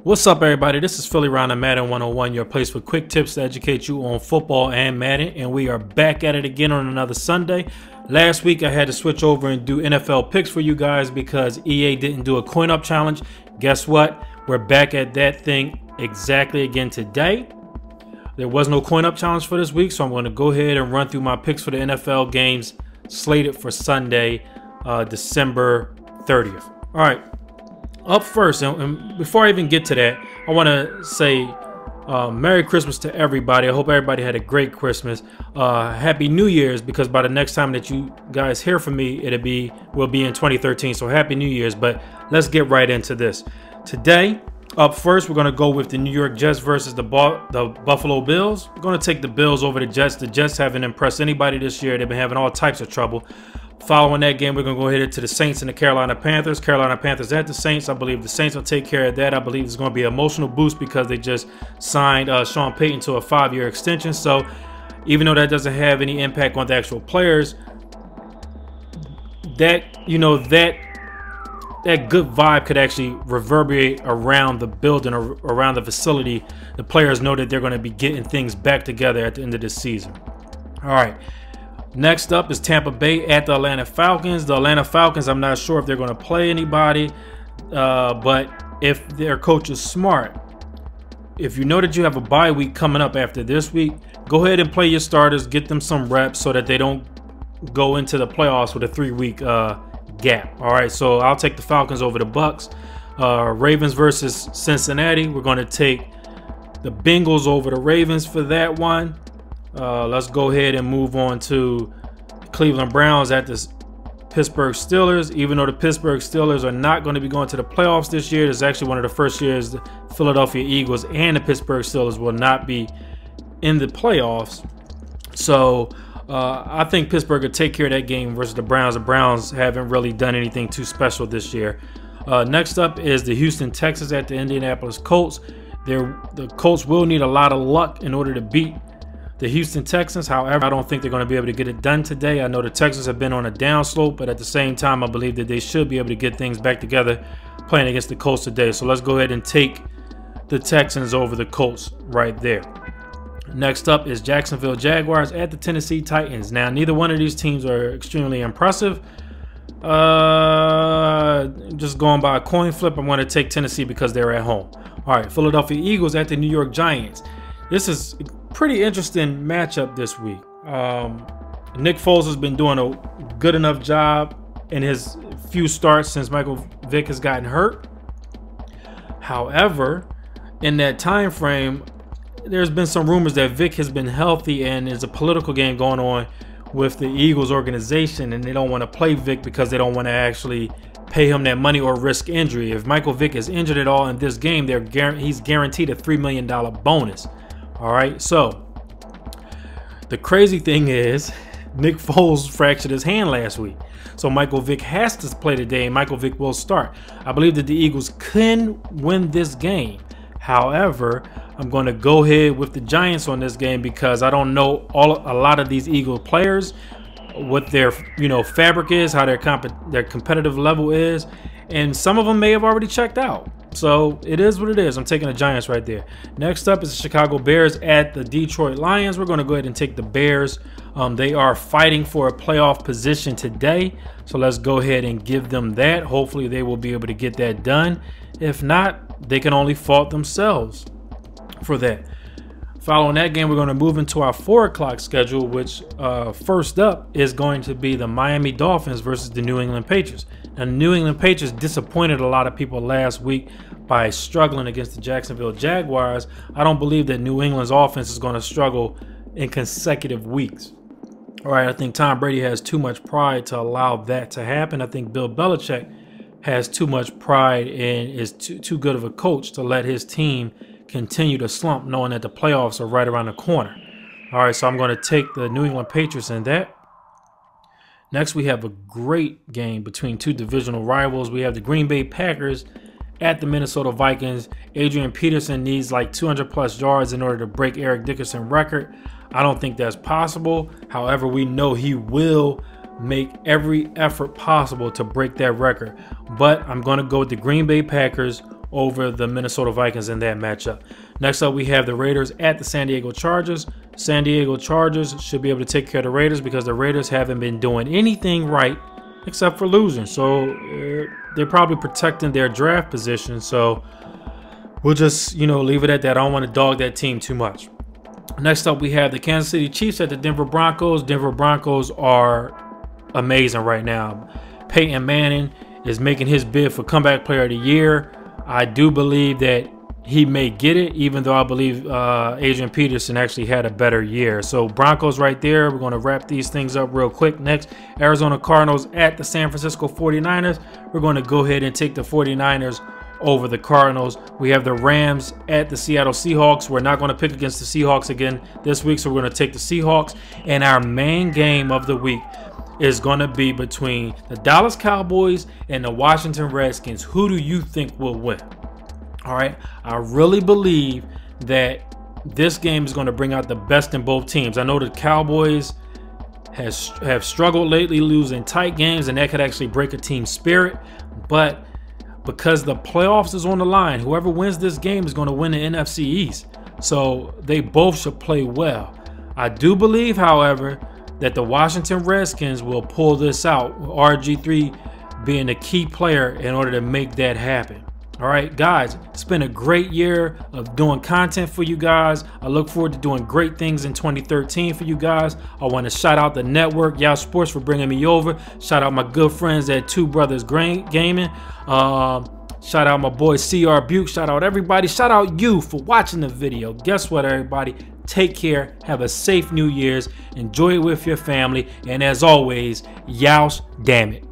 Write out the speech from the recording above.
What's up, everybody? This is PhillyRon of Madden 101, your place for quick tips to educate you on football and Madden, and we are back at it again on another Sunday. Last week I had to switch over and do NFL picks for you guys because EA didn't do a coin-up challenge. Guess what? We're back at that thing exactly again today. There was no coin-up challenge for this week, so I'm going to go ahead and run through my picks for the NFL games slated for Sunday, December 30th. All right. Up first, and before I even get to that, I want to say Merry Christmas to everybody. I hope everybody had a great Christmas. Happy New Year's, because by the next time that you guys hear from me, will be in 2013. So Happy New Year's. But let's get right into this. Today, up first, we're going to go with the New York Jets versus the Buffalo Bills. We're going to take the Bills over the Jets. The Jets haven't impressed anybody this year. They've been having all types of trouble. Following that game, we're going to go ahead to the Saints and the Carolina Panthers. Carolina Panthers at the Saints. I believe the Saints will take care of that. I believe it's going to be an emotional boost because they just signed Sean Payton to a 5-year extension. So even though that doesn't have any impact on the actual players, that good vibe could actually reverberate around the building or around the facility. The players know that they're going to be getting things back together at the end of this season. All right. Next up is Tampa Bay at the Atlanta Falcons. The Atlanta Falcons, I'm not sure if they're going to play anybody, but if their coach is smart, if you know that you have a bye week coming up after this week, go ahead and play your starters, get them some reps so that they don't go into the playoffs with a 3-week gap. All right, so I'll take the Falcons over the Bucks. Ravens versus Cincinnati. We're going to take the Bengals over the Ravens for that one. Let's go ahead and move on to Cleveland Browns at the Pittsburgh Steelers. Even though the Pittsburgh Steelers are not going to be going to the playoffs this year, this is actually one of the first years the Philadelphia Eagles and the Pittsburgh Steelers will not be in the playoffs. So I think Pittsburgh will take care of that game versus the Browns. The Browns haven't really done anything too special this year. Next up is the Houston Texans at the Indianapolis Colts. The Colts will need a lot of luck in order to beat the Houston Texans. However, I don't think they're going to be able to get it done today. I know the Texans have been on a downslope, but at the same time, I believe that they should be able to get things back together playing against the Colts today. So let's go ahead and take the Texans over the Colts right there. Next up is Jacksonville Jaguars at the Tennessee Titans. Now, neither one of these teams are extremely impressive. Just going by a coin flip, I'm going to take Tennessee because they're at home. All right, Philadelphia Eagles at the New York Giants. This is a pretty interesting matchup this week. Nick Foles has been doing a good enough job in his few starts since Michael Vick has gotten hurt. However, in that time frame, there's been some rumors that Vick has been healthy and there's a political game going on with the Eagles organization, and they don't want to play Vick because they don't want to actually pay him that money or risk injury. If Michael Vick is injured at all in this game, he's guaranteed a $3 million bonus. All right, so the crazy thing is Nick Foles fractured his hand last week. So Michael Vick has to play today, and Michael Vick will start. I believe that the Eagles can win this game. However, I'm going to go ahead with the Giants on this game because I don't know a lot of these Eagle players, what their fabric is, how their competitive level is, and some of them may have already checked out. So it is what it is. I'm taking the Giants right there. Next up is the Chicago Bears at the Detroit Lions. We're going to go ahead and take the Bears. They are fighting for a playoff position today. So let's go ahead and give them that. Hopefully they will be able to get that done. If not, they can only fault themselves for that. Following that game, we're going to move into our 4 o'clock schedule, which first up is going to be the Miami Dolphins versus the New England Patriots. Now, the New England Patriots disappointed a lot of people last week by struggling against the Jacksonville Jaguars. I don't believe that New England's offense is going to struggle in consecutive weeks. All right, I think Tom Brady has too much pride to allow that to happen. I think Bill Belichick has too much pride and is too good of a coach to let his team continue to slump, knowing that the playoffs are right around the corner. All right, so I'm going to take the New England Patriots in that. Next, we have a great game between two divisional rivals. We have the Green Bay Packers at the Minnesota Vikings. Adrian Peterson needs like 200+ yards in order to break Eric Dickerson's record. I don't think that's possible. However, we know he will make every effort possible to break that record. But I'm going to go with the Green Bay Packers over the Minnesota Vikings in that matchup. Next up, we have the Raiders at the San Diego Chargers. San Diego Chargers should be able to take care of the Raiders because the Raiders haven't been doing anything right except for losing. So they're probably protecting their draft position. So we'll just, leave it at that. I don't want to dog that team too much. Next up, we have the Kansas City Chiefs at the Denver Broncos. Denver Broncos are amazing right now. Peyton Manning is making his bid for Comeback Player of the Year. I do believe that he may get it, even though I believe Adrian Peterson actually had a better year. So Broncos right there. We're going to wrap these things up real quick. Next, Arizona Cardinals at the San Francisco 49ers. We're going to go ahead and take the 49ers over the Cardinals. We have the Rams at the Seattle Seahawks. We're not going to pick against the Seahawks again this week, so we're going to take the Seahawks. And our main game of the week is going to be between the Dallas Cowboys and the Washington Redskins. Who do you think will win? All right, I really believe that this game is going to bring out the best in both teams. I know the Cowboys have struggled lately, losing tight games, and that could actually break a team's spirit. But because the playoffs is on the line, whoever wins this game is going to win the NFC East. So they both should play well. I do believe, however, that the Washington Redskins will pull this out, with RG3 being a key player in order to make that happen. All right, guys, it's been a great year of doing content for you guys. I look forward to doing great things in 2013 for you guys. I want to shout out the network, Yeousch Sports, for bringing me over. Shout out my good friends at Two Brothers Gaming. Shout out my boy CR Buke. Shout out everybody. Shout out you for watching the video. Guess what, everybody? Take care. Have a safe New Year's. Enjoy it with your family. And as always, Yeousch, damn it.